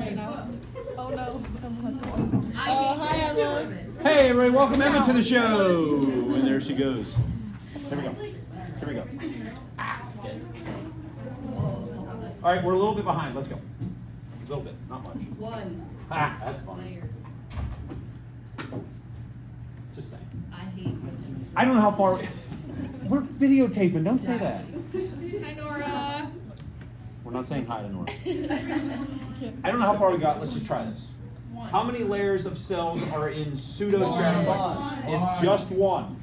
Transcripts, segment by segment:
right now. Oh no. Hi Emma. Hey everybody, welcome Emma to the show. And there she goes. Here we go. Here we go. All right, we're a little bit behind. Let's go. A little bit, not much. That's fine. Just saying. I hate this. I don't know how far. We're videotaping. Don't say that. Hi Nora. We're not saying hi to Nora. I don't know how far we got. Let's just try this. How many layers of cells are in pseudostratified? It's just one.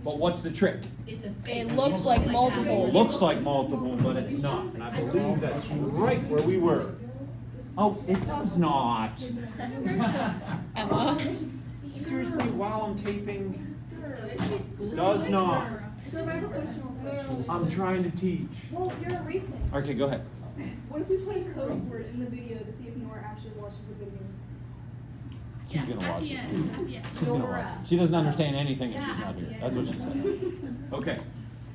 But what's the trick? It looks like multiple. It looks like multiple, but it's not. And I believe that's right where we were. Oh, it does not. Emma. Seriously, while I'm taping, does not. So I have a question. I'm trying to teach. Well, you're racing. Okay, go ahead. What if we play code word in the video to see if Nora actually watches the video? She's gonna watch it. She's gonna watch it. She doesn't understand anything if she's not here. That's what she said. Okay.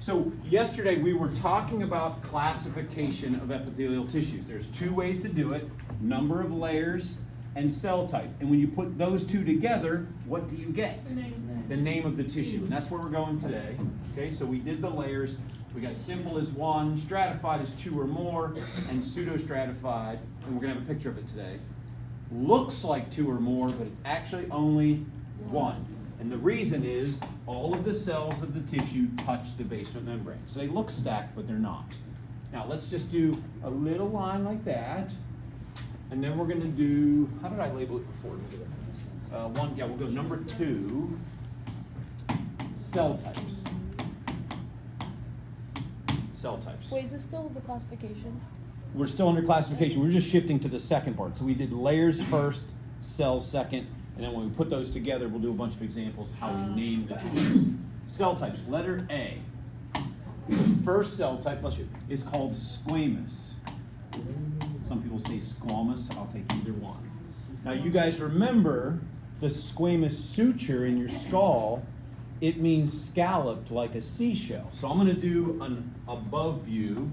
So yesterday we were talking about classification of epithelial tissues. There's two ways to do it: number of layers and cell type. And when you put those two together, what do you get? The name of the tissue. And that's where we're going today. Okay, so we did the layers. We got simple as one, stratified as two or more, and pseudostratified, and we're gonna have a picture of it today. Looks like two or more, but it's actually only one. And the reason is all of the cells of the tissue touch the basement membrane. So they look stacked, but they're not. Now let's just do a little line like that. And then we're gonna do, how did I label it before? We'll go number 2, cell types. Cell types. Wait, is this still the classification? We're still under classification. We're just shifting to the second part. So we did layers first, cells second, and then when we put those together, we'll do a bunch of examples how we name the tissues. Cell types, letter A. The first cell type, bless you, is called squamous. Some people say squamous. I'll take either one. Now you guys remember the squamous suture in your skull. It means scalloped like a seashell. So I'm going to do an above view.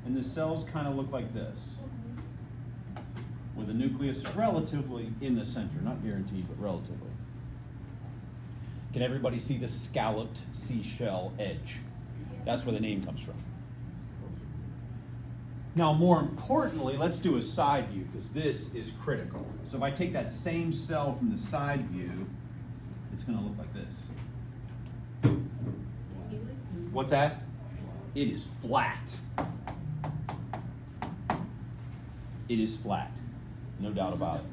And the cells kind of look like this, with the nucleus relatively in the center, not guaranteed, but relatively. Can everybody see the scalloped seashell edge? That's where the name comes from. Now, more importantly, let's do a side view, because this is critical. So if I take that same cell from the side view, it's going to look like this. What's that? It is flat. It is flat, no doubt about it.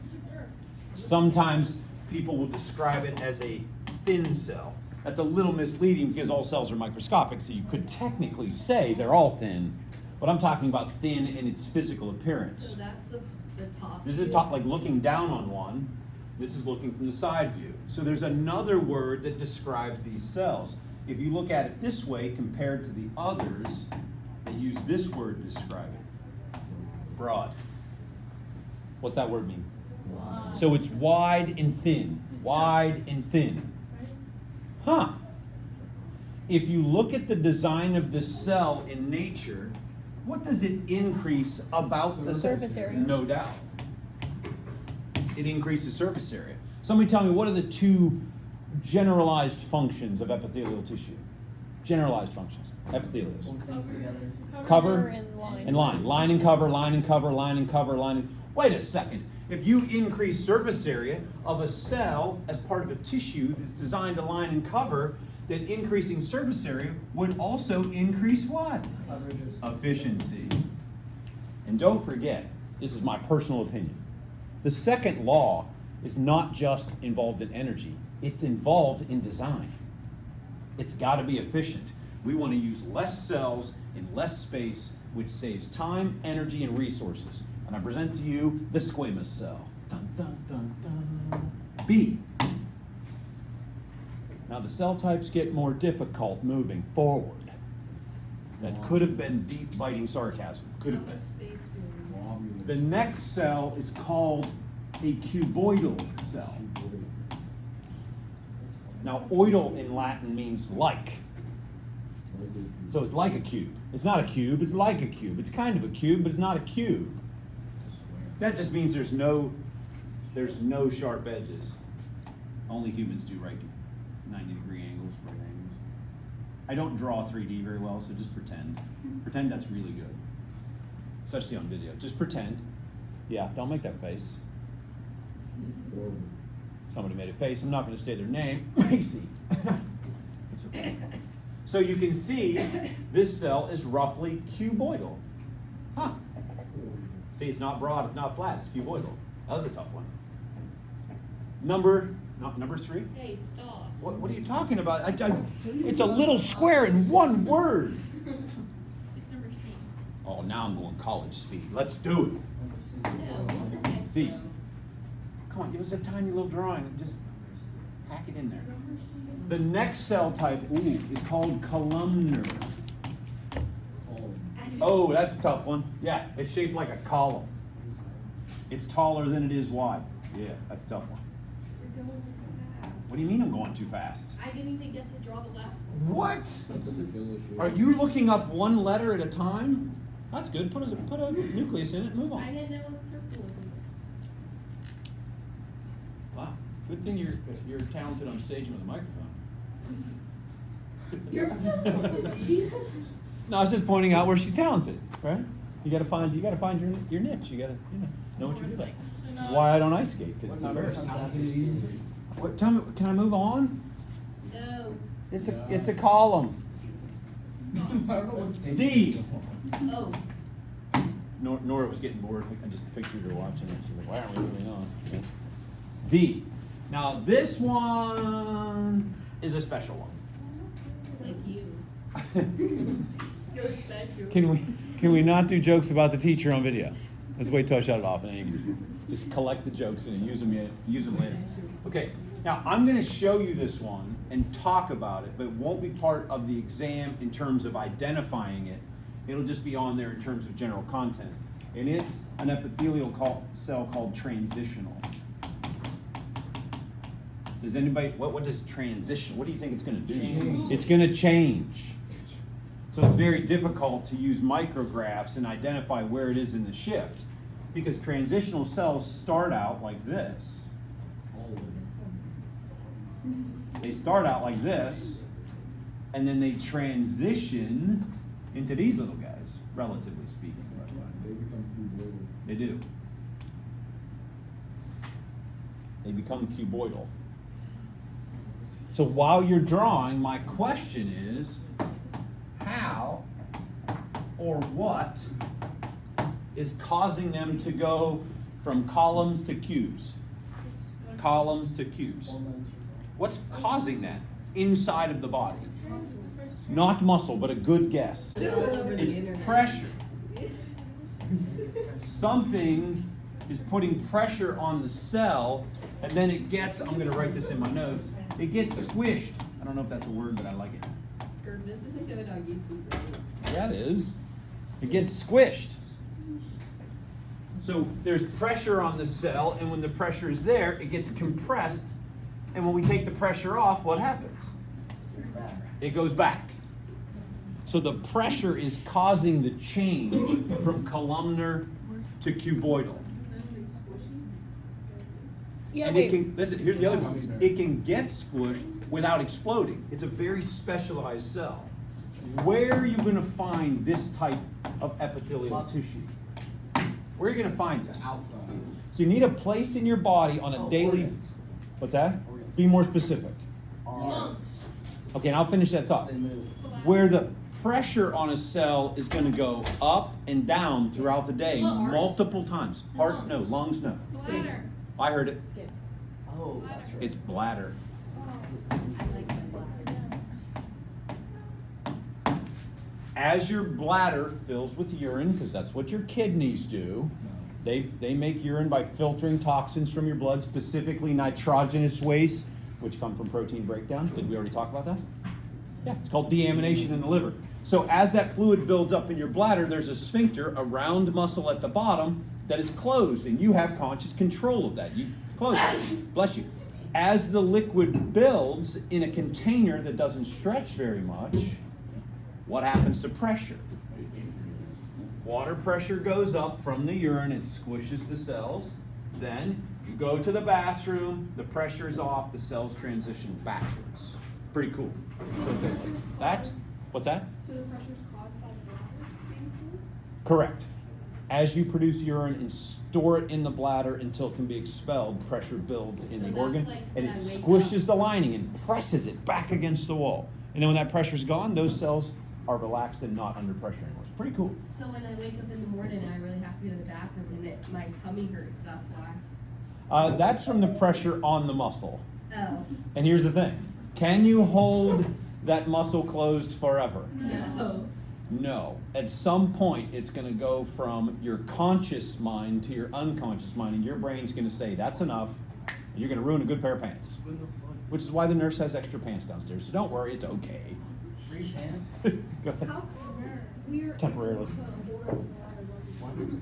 Sometimes people will describe it as a thin cell. That's a little misleading because all cells are microscopic, so you could technically say they're all thin, but I'm talking about thin in its physical appearance. So that's the top. This is the top, like looking down on one. This is looking from the side view. So there's another word that describes these cells. If you look at it this way compared to the others, they use this word to describe it. Broad. What's that word mean? Wide. So it's wide and thin. Wide and thin. Huh. If you look at the design of the cell in nature, what does it increase about the surface area? No doubt. It increases surface area. Somebody tell me, what are the two generalized functions of epithelial tissue? Generalized functions. Epithelials. Cover and line. Line and cover, line and cover, line and cover, line and... Wait a second. If you increase surface area of a cell as part of a tissue that's designed to line and cover, then increasing surface area would also increase what? Efficiency. And don't forget, this is my personal opinion, the second law is not just involved in energy, it's involved in design. It's got to be efficient. We want to use less cells in less space, which saves time, energy, and resources. And I present to you the squamous cell. Dun, dun, dun, dun. B. Now the cell types get more difficult moving forward. That could have been deep biting sarcasm. Could have been. The next cell is called a cuboidal cell. Now oidal in Latin means like. So it's like a cube. It's not a cube, it's like a cube. It's kind of a cube, but it's not a cube. That just means there's no sharp edges. Only humans do right 90-degree angles, right angles. I don't draw 3D very well, so just pretend. Pretend that's really good. Especially on video. Just pretend. Yeah, don't make that face. Somebody made a face. I'm not going to say their name. Macy. It's okay. So you can see this cell is roughly cuboidal. Huh. See, it's not broad, it's not flat, it's cuboidal. That was a tough one. Number 3? Hey, stop. What are you talking about? It's a little square in one word. It's number C. Oh, now I'm going college speed. Let's do No, what the it. heck? C. Come on, give us a tiny little drawing and just hack it in there. The next cell type, is called columnar. Oh, that's a tough one. Yeah, it's shaped like a column. It's taller than it is wide. Yeah, that's a tough one. You're going too fast. What do you mean I'm going too fast? I didn't even get to draw the last one. What? Are you looking up one letter at a time? That's good. Put a nucleus in it and move I on. didn't know a circle was in Wow. Good thing you're talented on stage with a microphone. there. No, I was just pointing out where she's talented, right? You gotta find your niche. You gotta know what you're good at. This is why I don't ice skate, because it's embarrassing. What? Tell me, can I move on? No. It's a column. D. Oh. Nora was getting bored. I just pictured her watching it. She's like, why aren't we moving on? Okay. D. Now this one is a special one. Like you. You're special. Can we not do jokes about the teacher on video? Let's wait till I shut it off, and then you can just collect the jokes and use them later. Okay. Now I'm going to show you this one and talk about it, but it won't be part of the exam in terms of identifying it. It'll just be on there in terms of general content, and it's an epithelial cell called transitional. Does anybody? What does transition? What do you think it's going to do? Change. It's going to change. So it's very difficult to use micrographs and identify where it is in the shift, because transitional cells start out like this. They start out like this, and then they transition into these little guys, relatively speaking. They become cuboidal. They do. They become cuboidal. So while you're drawing, my question is, how or what is causing them to go from columns to cubes? Columns to cubes. What's causing that inside of the body? Not muscle, but a good guess. It's pressure. Something is putting pressure on the cell, and then it gets, I'm going to write this in my notes, it gets squished. I don't know if that's a word, but I like it. This isn't good on YouTube. Yeah, it is. It gets squished. So there's pressure on the cell, and when the pressure is there, it gets compressed. And when we take the pressure off, what happens? It goes back. So the pressure is causing the change from columnar to cuboidal. Yeah, And it can, listen, here's the other one. It can get squished without exploding. It's a very specialized cell. Where are you going to find this type of epithelial tissue? Where are you going to find this? Outside. So you need a place in your body on a daily. Organs. What's that? Be more specific. lungs. Okay, and I'll finish that thought. Where the pressure on a cell is going to go up and down throughout the day Lungs. multiple times. Heart, no. Lungs, no. Bladder. I heard it. Skip. Oh, that's right. It's bladder. I like that bladder. As your bladder fills with urine, because that's what your kidneys do, they make urine by filtering toxins from your blood, specifically nitrogenous waste, which come from protein breakdown. Did we already talk about that? Yeah, it's called deamination in the liver. So as that fluid builds up in your bladder, there's a sphincter, a round muscle at the bottom that is closed, and you have conscious control of that. You close it. Bless you. As the liquid builds in a container that doesn't stretch very much, what happens to pressure? Water pressure goes up from the urine, it squishes the cells. Then you go to the bathroom, the pressure is off, the cells transition backwards. Pretty cool. So it goes like that. What's that? So the pressure's caused by the bladder being full? Correct. As you produce urine and store it in the bladder until it can be expelled, pressure builds in So the that's organ, like and when it I wake squishes up. the lining and presses it back against the wall. And then when that pressure's gone, those cells are relaxed and not under pressure anymore. It's pretty cool. So when I wake up in the morning and I really have to go to the bathroom and my tummy hurts, that's why. That's from the pressure on the muscle. Oh. And here's the thing. Can you hold that muscle closed forever? No. No. At some point, it's going to go from your conscious mind to your unconscious mind, and your brain's going to say, that's enough, and you're going to ruin a good pair of pants. Which is why the nurse has extra pants downstairs. So don't worry, it's okay. Free pants? Go ahead. How come we're Temporarily. able to order the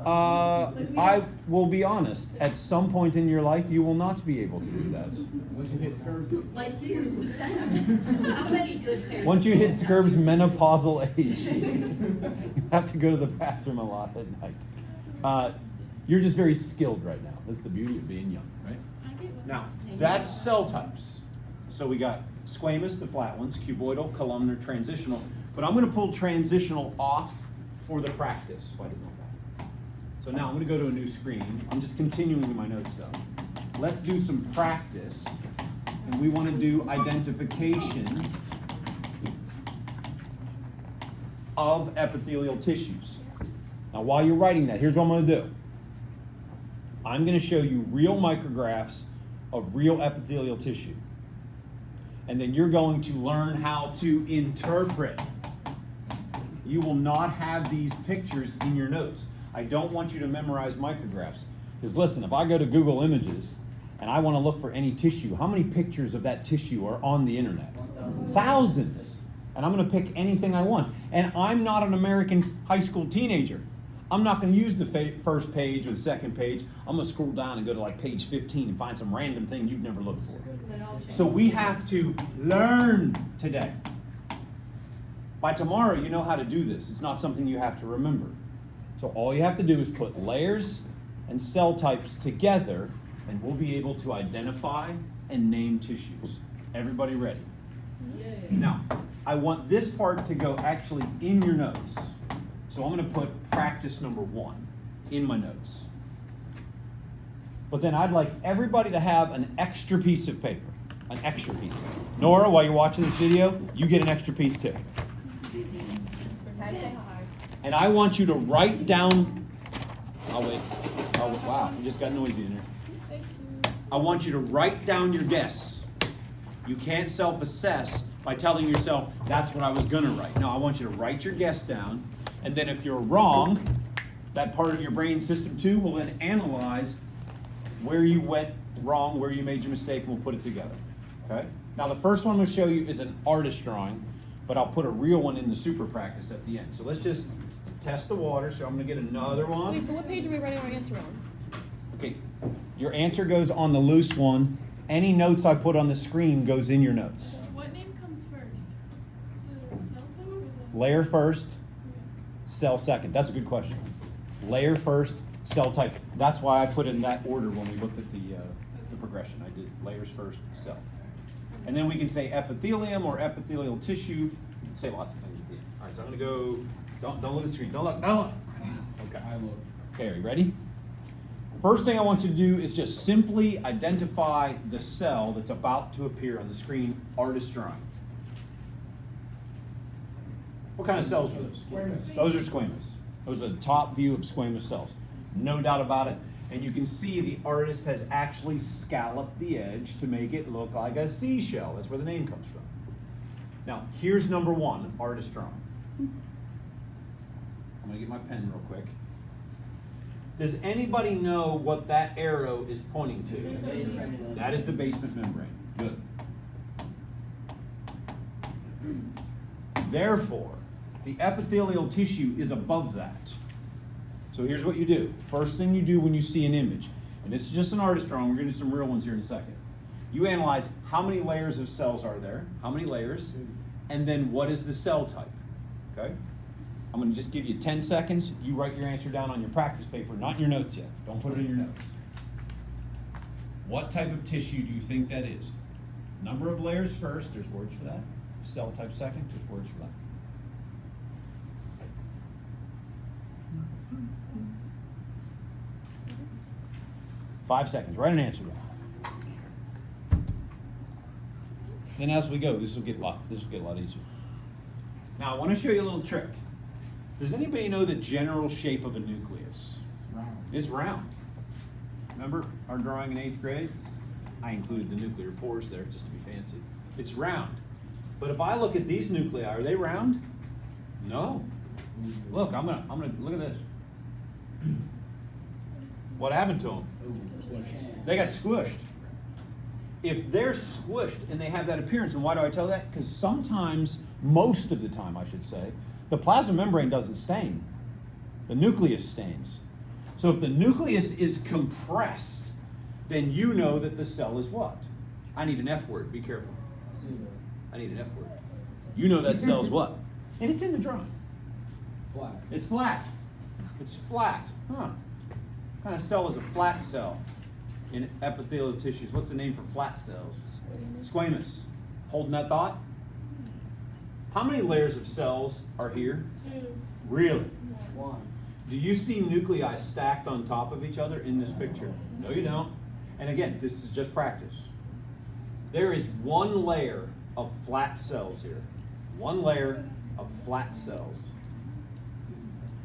water? I will be honest, at some point in your life, you will not be able to do that. Once you hit Thursday. Like you. How many good pairs? Once you hit Scurb's menopausal age, you have to go to the bathroom a lot at night. You're just very skilled right now. That's the beauty of being young, right? I get what Now, you're saying. that's cell types. So we got squamous, the flat ones, cuboidal, columnar, transitional. But I'm going to pull transitional off for the practice. Why didn't I know that? So now I'm going to go to a new screen. I'm just continuing in my notes though. Let's do some practice. And we want to do identification of epithelial tissues. Now while you're writing that, here's what I'm going to do. I'm going to show you real micrographs of real epithelial tissue. And then you're going to learn how to interpret. You will not have these pictures in your notes. I don't want you to memorize micrographs. Because listen, if I go to Google Images and I want to look for any tissue, how many pictures of that tissue are on the internet? Thousands. And I'm going to pick anything I want. And I'm not an American high school teenager. I'm not going to use the first page or the second page. I'm going to scroll down and go to like page 15 and find some random thing you've never looked for. So we have to learn today. By tomorrow, you know how to do this. It's not something you have to remember. So all you have to do is put layers and cell types together, and we'll be able to identify and name tissues. Everybody ready? Yay. Now, I want this part to go actually in your notes. So I'm going to put practice number 1 in my notes. But then I'd like everybody to have an extra piece of paper. An extra piece. Nora, while you're watching this video, you get an extra piece too. Can I say hi? And I want you to write down. I'll wait. Oh, wow, you just got noisy in there. I want you to write down your guess. You can't self-assess by telling yourself, that's what I was going to write. No, I want you to write your guess down. And then if you're wrong, that part of your brain system 2 will then analyze where you went wrong, where you made your mistake, and we'll put it together. Okay? Now the first one I'm going to show you is an artist drawing, but I'll put a real one in the super practice at the end. So let's just test the water. So I'm going to get another one. Wait, so what page are we writing our answer on? Okay, your answer goes on the loose one. Any notes I put on the screen goes in your notes. What name comes first? The cell phone or the... Layer first, cell second. That's a good question. Layer first, cell type. That's why I put it in that order when we looked at the progression. I did layers first, cell. And then we can say epithelium or epithelial tissue. We can say lots of things at the end. All right, so I'm going to go. Don't look at the screen. Don't look. Don't look. Okay. I look. Okay, are you ready? First thing I want you to do is just simply identify the cell that's about to appear on the screen, artist drawing. What kind of cells are those? Squamous. Those are squamous. Those are the top view of squamous cells. No doubt about it. And you can see the artist has actually scalloped the edge to make it look like a seashell. That's where the name comes from. Now, here's number 1, artist drawing. I'm going to get my pen real quick. Does anybody know what that arrow is pointing to? That is the basement membrane. Good. Therefore, the epithelial tissue is above that. So here's what you do. First thing you do when you see an image, and this is just an artist drawing, we're going to do some real ones here in a second. You analyze how many layers of cells are there, how many layers, and then what is the cell type, okay? I'm going to just give you 10 seconds. You write your answer down on your practice paper, not in your notes yet. Don't put it in your notes. What type of tissue do you think that is? Number of layers first, there's words for that. Cell type second, there's words for that. Five seconds, write an answer down. Then as we go, this will get a lot easier. Now I want to show you a little trick. Does anybody know the general shape of a nucleus? Round. It's round. Remember our drawing in 8th grade? I included the nuclear pores there just to be fancy. It's round. But if I look at these nuclei, are they round? No. Look, I'm gonna look at this. What happened to them? They got squished. If they're squished and they have that appearance, and why do I tell that? Because sometimes, most of the time I should say, the plasma membrane doesn't stain. The nucleus stains. So if the nucleus is compressed, then you know that the cell is what? I need an F word, be careful. I need an F word. You know that cell's what? And it's in the drawing. Flat. It's flat. It's flat. Huh. What kind of cell is a flat cell in epithelial tissues? What's the name for flat cells? Squamous. Holding that thought? How many layers of cells are here? 2. Really? 1. Do you see nuclei stacked on top of each other in this picture? No, you don't. And again, this is just practice. There is one layer of flat cells here. One layer of flat cells.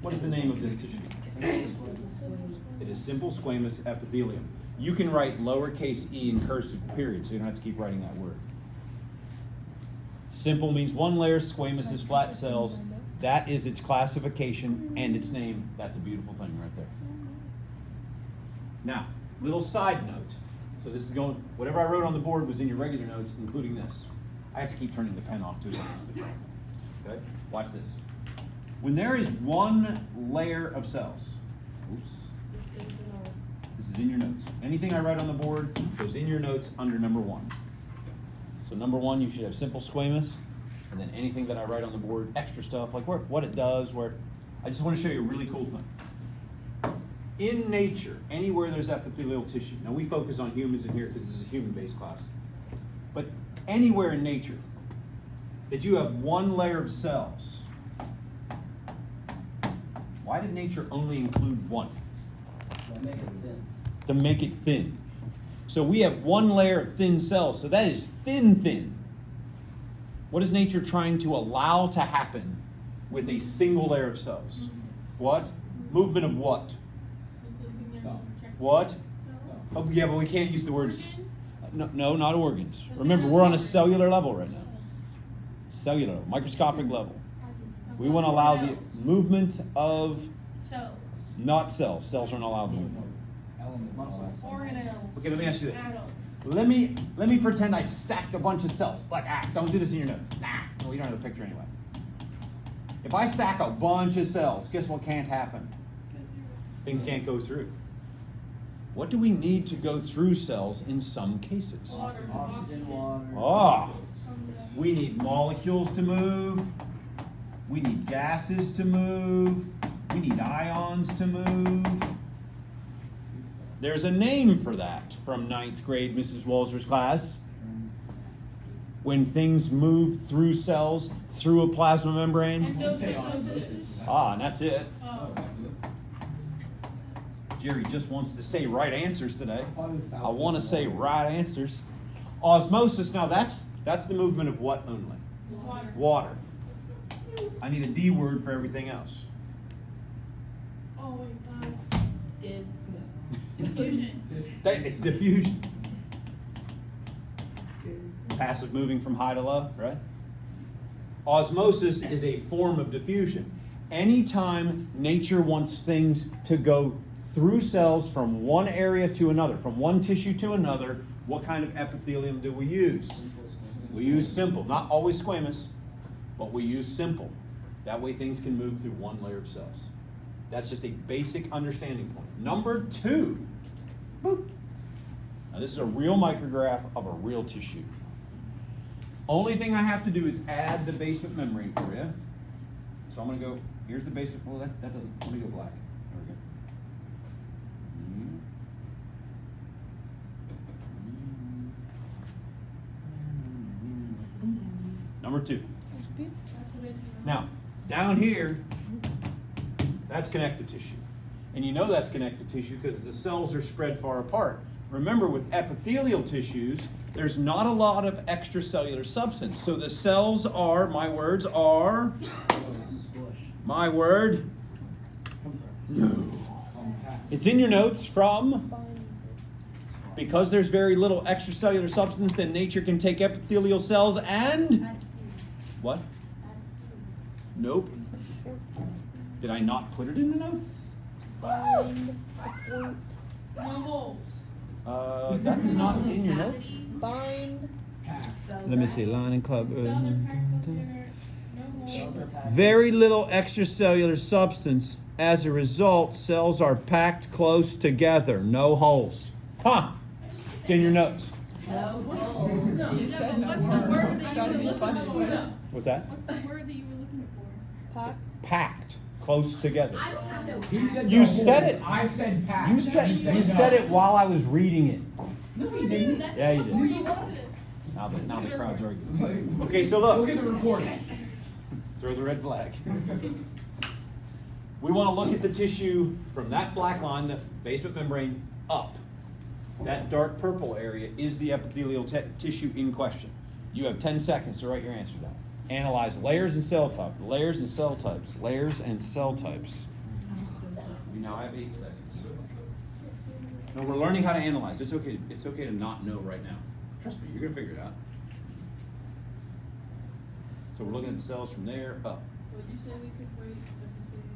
What is the name of this tissue? It is simple squamous epithelium. You can write lowercase e in cursive, period, so you don't have to keep writing that word. Simple means one layer, squamous is flat cells. That is its classification and its name. That's a beautiful thing right there. Now, little side note. So this is going, whatever I wrote on the board was in your regular notes, including this. I have to keep turning the pen off to advance the frame. Okay? Watch this. When there is one layer of cells, oops, this is in your notes. Anything I write on the board goes in your notes under number 1. So number 1, you should have simple squamous, and then anything that I write on the board, extra stuff, like what it does, I just want to show you a really cool thing. In nature, anywhere there's epithelial tissue, now we focus on humans in here because this is a human-based class, but anywhere in nature that you have one layer of cells, why did nature only include one? To make it thin. To make it thin. So we have one layer of thin cells, so that is thin. What is nature trying to allow to happen with a single layer of cells? What? Movement of what? What? Oh, yeah, but we can't use the words. No, not organs. Remember, we're on a cellular level right now. Cellular, microscopic level. We want to allow the movement of Cells. not cells. Cells aren't allowed to move. Elements. Organelles. Okay, let me ask you this. Atoms. Let me pretend I stacked a bunch of cells. Like, don't do this in your notes. Well, you don't have a picture anyway. If I stack a bunch of cells, guess what can't happen? Things can't go through. What do we need to go through cells in some cases? Water. Oxygen, water. Ah, we need molecules to move. We need gases to move. We need ions to move. There's a name for that from 9th grade, Mrs. Walzer's class. When things move through cells, through a plasma membrane. Endocytosis. And that's it. Oh. Jerry just wants to say right answers today. I I want to say right answers. Osmosis, now that's the movement of what only? Water. Water. I need a D word for everything else. Oh wait. Diffusion. It's diffusion. Passive moving from high to low, right? Osmosis is a form of diffusion. Anytime nature wants things to go through cells from one area to another, from one tissue to another, what kind of epithelium do we use? We use simple, not always squamous, but we use simple. That way things can move through one layer of cells. That's just a basic understanding point. Number 2, boop. Now this is a real micrograph of a real tissue. Only thing I have to do is add the basement membrane for you. So I'm going to go here's the basement. Well, that doesn't. Let me go black. There we go. Number 2. Now, down here, that's connective tissue. And you know that's connective tissue because the cells are spread far apart. Remember, with epithelial tissues, there's not a lot of extracellular substance. So the cells are, my words are, my word, no. It's in your notes from, because there's very little extracellular substance, then nature can take epithelial cells and, what? Nope. Did I not put it in the notes? Bind, support. No holes. That's not in your notes. Bind. Let me see, line and club. Cells are packed together. No holes. Very little extracellular substance. As a result, cells are packed close together. No holes. Huh? It's in your notes. Yeah, but what's the word that you were looking for? What's that? What's the word that you were looking for? Packed. Packed close together. I don't have no. He said You the whole. said it. I said pack. You said He you said it while I was reading it. No, he didn't. Yeah, you did. You wanted it. Now the crowd's arguing. Okay, so look. Look at the recording. Throw the red flag. We want to look at the tissue from that black line, the basement membrane, up. That dark purple area is the epithelial tissue in question. You have 10 seconds to write your answer down. Analyze layers and cell types. Layers and cell types. Layers and cell types. We now have 8 seconds. No, we're learning how to analyze. It's okay. It's okay to not know right now. Trust me, you're gonna figure it out. So we're looking at the cells from there up. Would you say we could write everything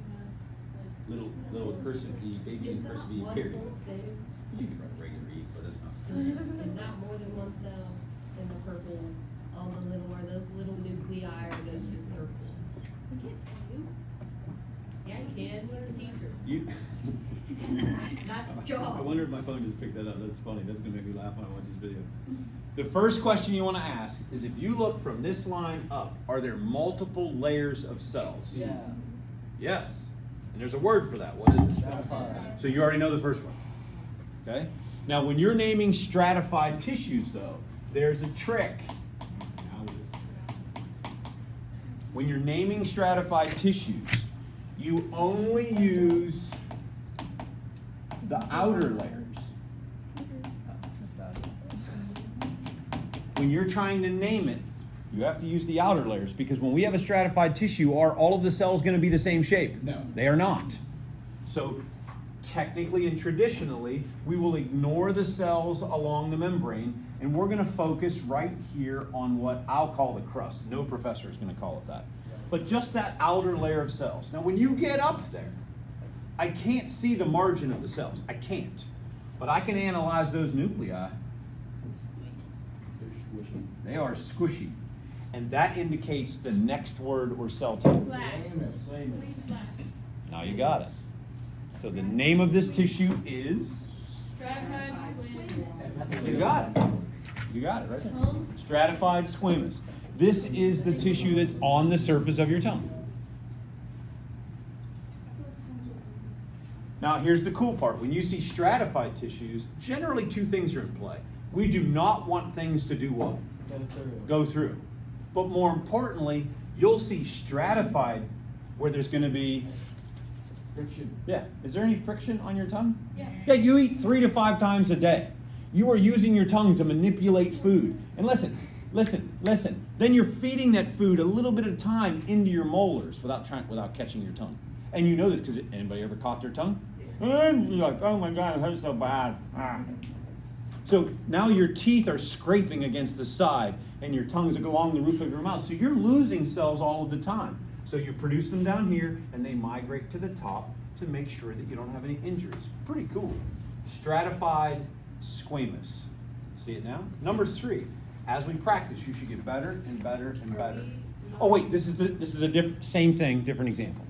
as like Little cursive E, baby Is in that cursive E, one period. whole thing? You can write regular E, but that's not. Is that more than one cell in the purple? All the little, are those little nuclei or those just circles? I can't tell you. Yeah, you can. He's a teacher. You. That's his I job. wonder if my phone just picked that up. That's funny. That's gonna make me laugh when I watch this video. The first question you want to ask is, if you look from this line up, are there multiple layers of cells? Yeah. Yes. And there's a word for that. What is it? Stratified. So you already know the first one. Okay? Now, when you're naming stratified tissues, though, there's a trick. When you're naming stratified tissues, you only use the outer layers. When you're trying to name it, you have to use the outer layers, because when we have a stratified tissue, are all of the cells going to be the same shape? No. They are not. So technically and traditionally, we will ignore the cells along the membrane, and we're going to focus right here on what I'll call the crust. No professor is going to call it that. But just that outer layer of cells. Now, when you get up there, I can't see the margin of the cells. I can't. But I can analyze those nuclei. They are squishy. And that indicates the next word or cell type. black? Now you got it. So the name of this tissue is? Stratified squamous. You got it. You got it right there. Stratified squamous. This is the tissue that's on the surface of your tongue. Now here's the cool part. When you see stratified tissues, generally 2 things are in play. We do not want things to do what? Go through. But more importantly, you'll see stratified where there's going to be Friction. Yeah. Is there any friction on your tongue? Yeah. Yeah, you eat 3 to 5 times a day. You are using your tongue to manipulate food. And listen. Then you're feeding that food a little bit of time into your molars without catching your tongue. And you know this because anybody ever caught their tongue? And you're like, oh my God, it hurts so bad. Ah. So now your teeth are scraping against the side and your tongues go along the roof of your mouth. So you're losing cells all of the time. So you produce them down here and they migrate to the top to make sure that you don't have any injuries. Pretty cool. Stratified squamous. See it now? Number 3. As we practice, you should get better and better and better. Oh wait, this is a different, same thing, different example.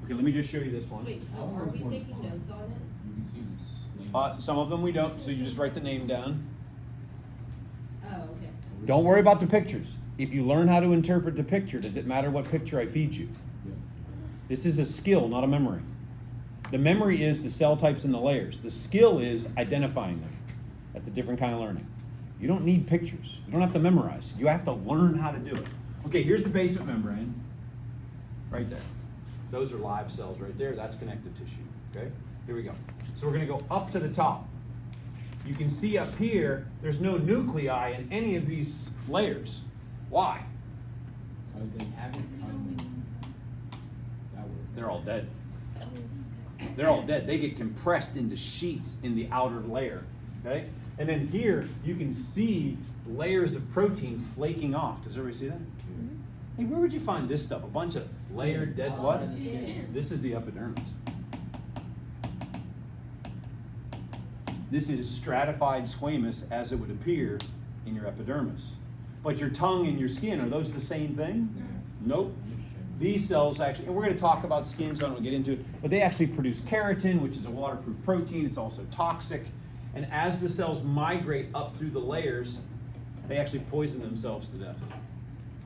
Okay, let me just show you this one. Wait, so are we taking notes on it? You can see this. Some of them we don't, so you just write the name down. Oh, okay. Don't worry about the pictures. If you learn how to interpret the picture, does it matter what picture I feed you? Yes. This is a skill, not a memory. The memory is the cell types and the layers. The skill is identifying them. That's a different kind of learning. You don't need pictures. You don't have to memorize. You have to learn how to do it. Okay, here's the basement membrane. Right there. Those are live cells right there. That's connective tissue. Okay, here we go. So we're going to go up to the top. You can see up here, there's no nuclei in any of these layers. Why? Because they haven't cut that way. They're all dead. They're all dead. They get compressed into sheets in the outer layer. Okay? And then here, you can see layers of protein flaking off. Does everybody see that? Hey, where would you find this stuff? A bunch of layered dead what? This is the epidermis. This is stratified squamous as it would appear in your epidermis. But your tongue and your skin, are those the same thing? Nope. These cells actually, and we're going to talk about skin, so I don't get into it, but they actually produce keratin, which is a waterproof protein. It's also toxic. And as the cells migrate up through the layers, they actually poison themselves to death,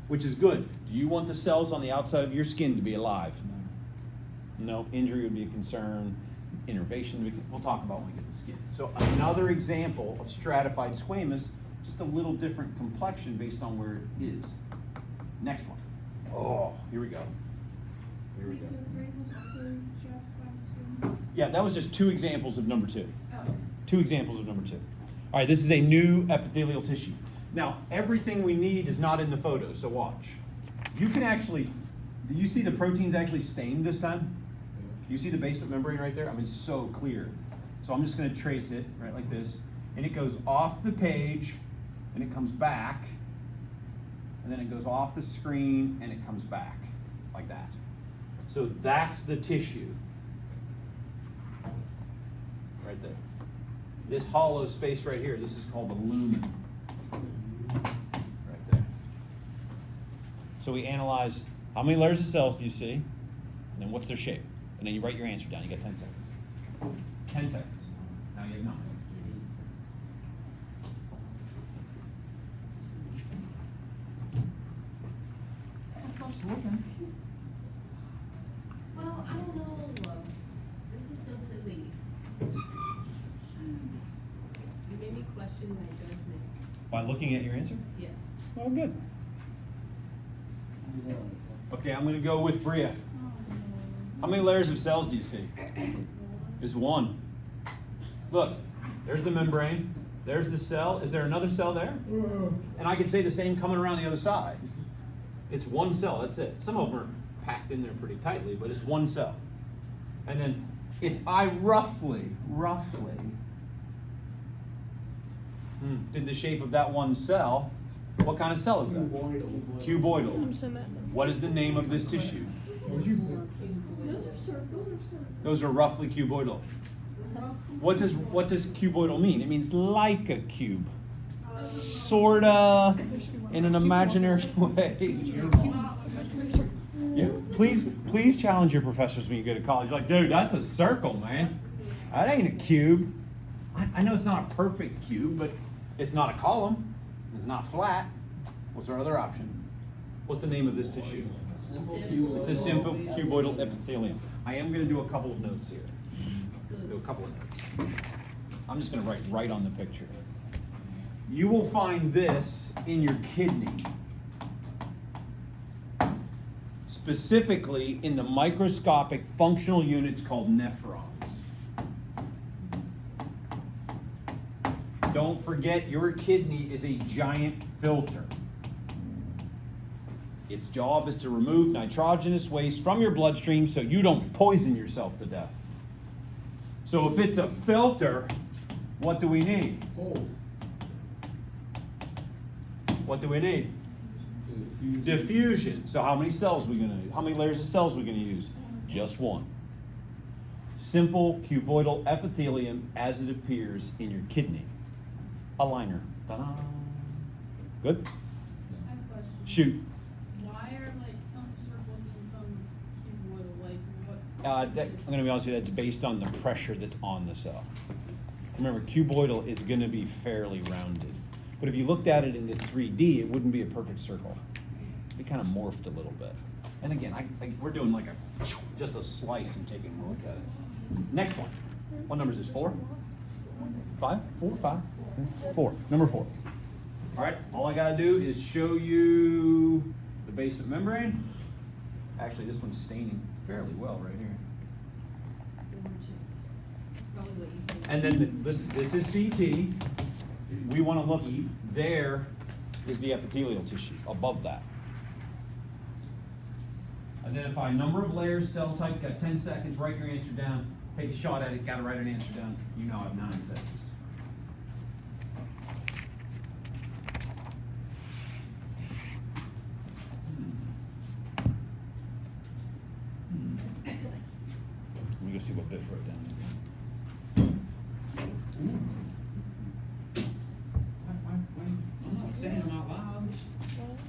which is good. Do you want the cells on the outside of your skin to be alive? No. Injury would be a concern. Innervation, we'll talk about when we get to skin. So another example of stratified squamous, just a little different complexion based on where it is. Next one. Oh, here we go. Here we go. So 3 was also stratified squamous? Yeah, that was just 2 examples of number 2. Oh. 2 examples of number 2. All right, this is a new epithelial tissue. Now, everything we need is not in the photo, so watch. You can actually, do you see the proteins actually stained this time? You see the basement membrane right there? I mean, so clear. So I'm just going to trace it, right, like this. And it goes off the page, and it comes back. And then it goes off the screen, and it comes back, like that. So that's the tissue. Right there. This hollow space right here, this is called the lumen. Right there. So we analyze how many layers of cells do you see, and then what's their shape? And then you write your answer down. You got 10 seconds. 10 seconds. Now you have 9. Well, I don't know. This is so silly. You made me question my judgment. By looking at your answer? Yes. Oh, good. Okay, I'm going to go with Bria. How many layers of cells do you see? There's 1. Look, there's the membrane. There's the cell. Is there another cell there? And I could say the same coming around the other side. It's 1 cell, that's it. Some of them are packed in there pretty tightly, but it's 1 cell. And then if I roughly did the shape of that 1 cell, what kind of cell is that? Cuboidal. What is the name of this tissue? Those are circles. Those are roughly cuboidal. What does cuboidal mean? It means like a cube. Sorta in an imaginary way. Yeah, please challenge your professors when you go to college. You're like, dude, that's a circle, man. That ain't a cube. I know it's not a perfect cube, but it's not a column. It's not flat. What's our other option? What's the name of this tissue? It's a simple cuboidal epithelium. I am going to do a couple of notes here. Do a couple of notes. I'm just going to write right on the picture. You will find this in your kidney. Specifically in the microscopic functional units called nephrons. Don't forget, your kidney is a giant filter. Its job is to remove nitrogenous waste from your bloodstream so you don't poison yourself to death. So if it's a filter, what do we need? Holes. What do we need? Diffusion. So how many cells are we going to use? How many layers of cells are we going to use? Just 1. Simple cuboidal epithelium as it appears in your kidney. A liner. Ta-da. Good? I have a question. Shoot. Why are like some circles and some cuboidal? Like what? I'm going to be honest with you, that's based on the pressure that's on the cell. Remember, cuboidal is going to be fairly rounded. But if you looked at it in the 3D, it wouldn't be a perfect circle. It kind of morphed a little bit. And again, we're doing like just a slice and taking a look at it. Next one. What number is this? 4? 5? 4? 5? 4. Number 4. All right, all I gotta do is show you the basement membrane. Actually, this one's staining fairly well right here. That's probably what you think. And then this is CT. We want to look, there is the epithelial tissue above that. Identify number of layers, cell type, got 10 seconds, write your answer down. Take a shot at it, gotta write an answer down. You now have 9 seconds. Let me go see what Biff wrote down. I'm not saying them out loud.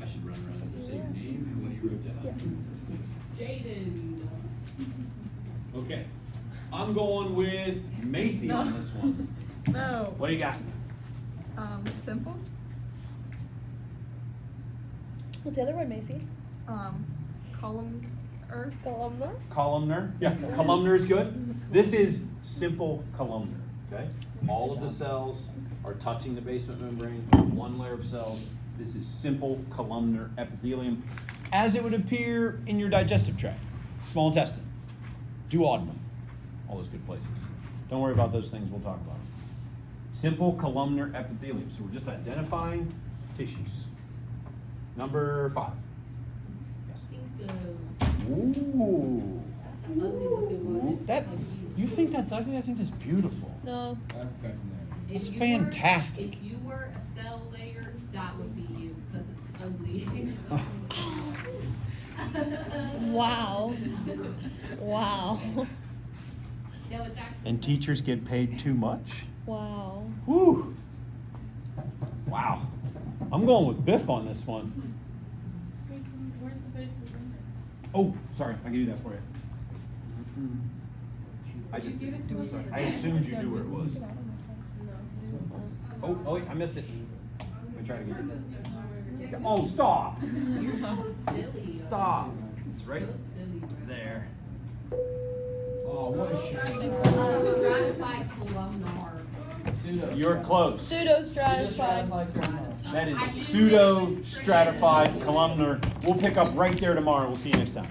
I should run around and say your name and what you wrote down. Jaden. Okay. I'm going with Macy on this one. No. What do you got? Simple. What's the other one, Macy? Columnar. Columnar. Yeah, columnar is good. This is simple columnar, okay? All of the cells are touching the basement membrane, one layer of cells. This is simple columnar epithelium, as it would appear in your digestive tract, small intestine, duodenum, all those good places. Don't worry about those things, we'll talk about them. Simple columnar epithelium, so we're just identifying tissues. Number 5. Yes. Cinco. Ooh. That's an ugly looking one. That, you think that's ugly? I think that's beautiful. No. I've got that. That's If you fantastic. If you were a cell layer, that would be you, because it's ugly. Wow. Wow. No, it's actually. And teachers get paid too much? Wow. Whew. Wow. I'm going with Biff on this one. Where's the basement membrane? Oh, sorry, I can do that for you. I just, Did you give it to us? I assumed you knew where it was. No. Oh, wait, I missed it. Let me try it again. Yeah. Oh, stop. You're so silly. Stop. It's right So silly. there. Oh, what a shame. Stratified columnar. Pseudo. You're close. Pseudo-stratified. That is pseudo-stratified columnar. We'll pick up right there tomorrow. We'll see you next time.